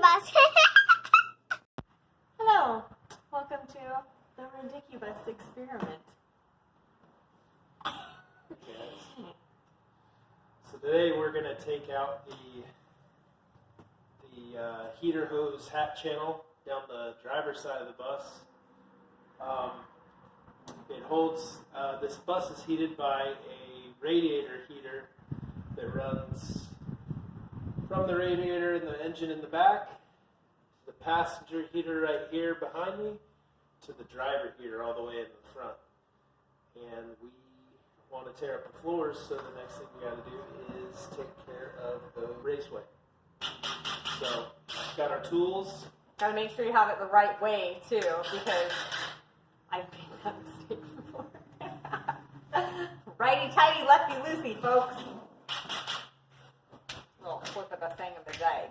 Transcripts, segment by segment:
Bus. Hello, welcome to the Ridiculous Experiment. So today we're going to take out the heater hose hat channel down the driver's side of the bus. It holds, this bus is heated by a radiator heater that runs from the radiator and the engine in the back, the passenger heater right here behind me, to the driver heater all the way in the front. And we want to tear up the floors, so the next thing we got to do is take care of the raceway. So, got our tools. Gotta make sure you have it the right way too, because I've made that mistake before. Righty tighty, lefty loosey, folks. Little flip of the thing of the dag.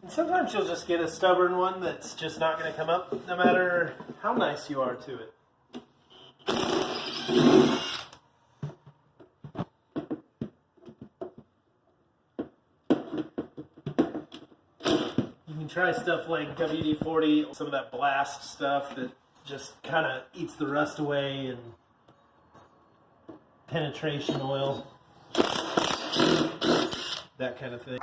And sometimes you'll just get a stubborn one that's just not going to come up, no matter how nice you are to it. You can try stuff like WD-40, some of that blast stuff that just kind of eats the rust away, and penetration oil, that kind of thing.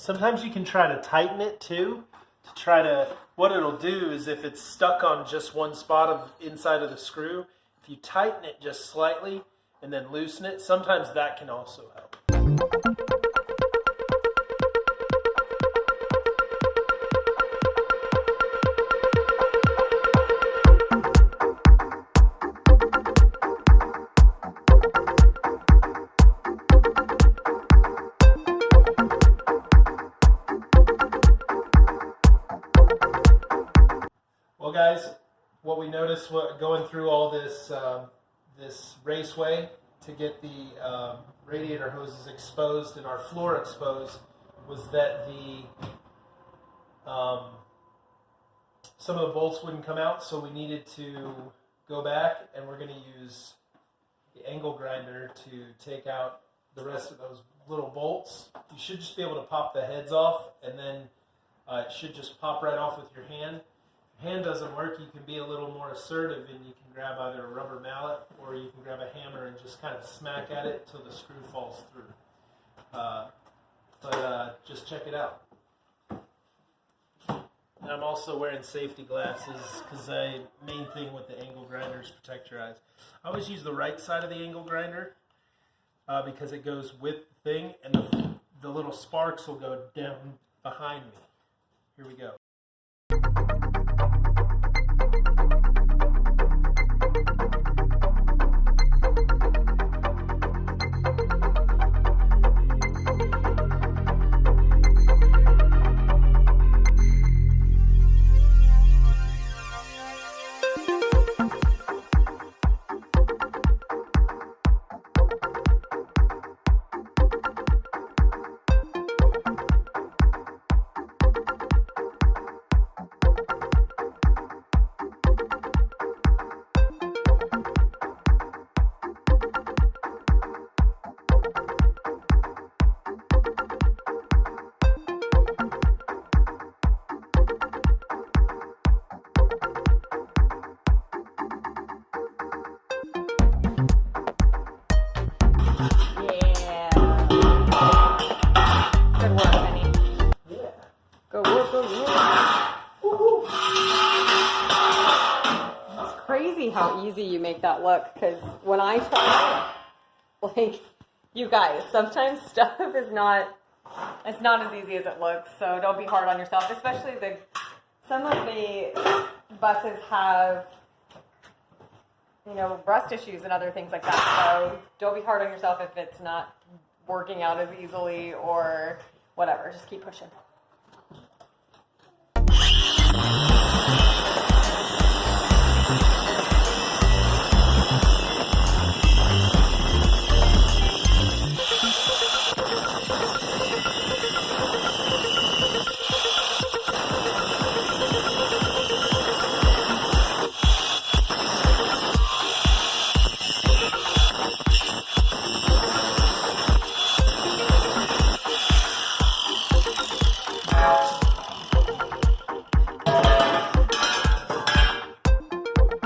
Sometimes you can try to tighten it too, what it'll do is if it's stuck on just one spot of inside of the screw, if you tighten it just slightly and then loosen it, sometimes that can also help. Well, guys, what we noticed going through all this this raceway to get the radiator hoses exposed and our floor exposed was that some of the bolts wouldn't come out, so we needed to go back, and we're going to use the angle grinder to take out the rest of those little bolts. You should just be able to pop the heads off, and then it should just pop right off with your hand. Hand doesn't work, you can be a little more assertive, and you can grab either a rubber mallet or you can grab a hammer and just kind of smack at it till the screw falls through. Just check it out. And I'm also wearing safety glasses because the main thing with the angle grinder is protect your eyes. I always use the right side of the angle grinder because it goes with the thing, and the little sparks will go down behind me. Here we go. crazy how easy you make that look, because when I try, like, you guys, sometimes stuff is not, it's not as easy as it looks, so don't be hard on yourself, especially some of the buses have, you know, rust issues and other things like that, so don't be hard on yourself if it's not working out as easily or whatever, just keep pushing.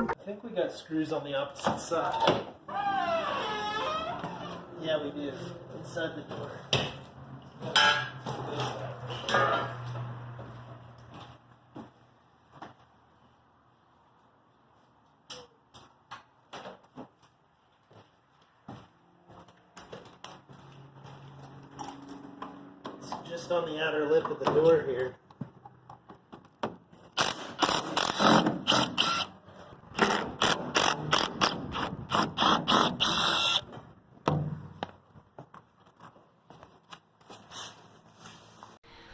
I think we got screws on the opposite side. Yeah, we do. Inside the door. It's just on the outer lip of the door here.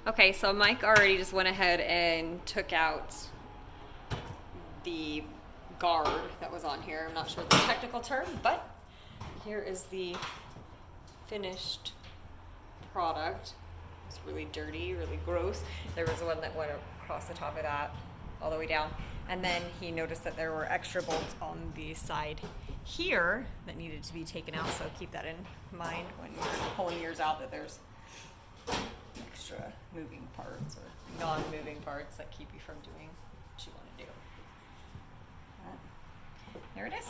Okay, so Mike already just went ahead and took out the guard that was on here. I'm not sure the technical term, but here is the finished product. It's really dirty, really gross. There was one that went across the top of that all the way down. And then he noticed that there were extra bolts on the side here that needed to be taken out, so keep that in mind when you're pulling yours out, that there's extra moving parts or non-moving parts that keep you from doing what you want to do. There it is.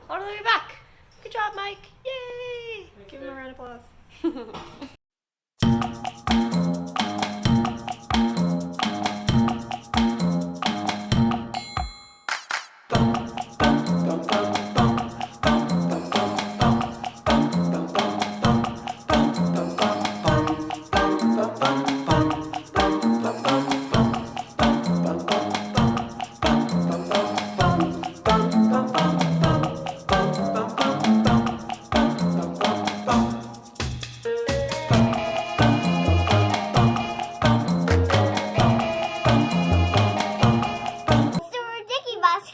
All the way back. Good job, Mike. Yay! Give him a round of applause. Super Dicky Bus.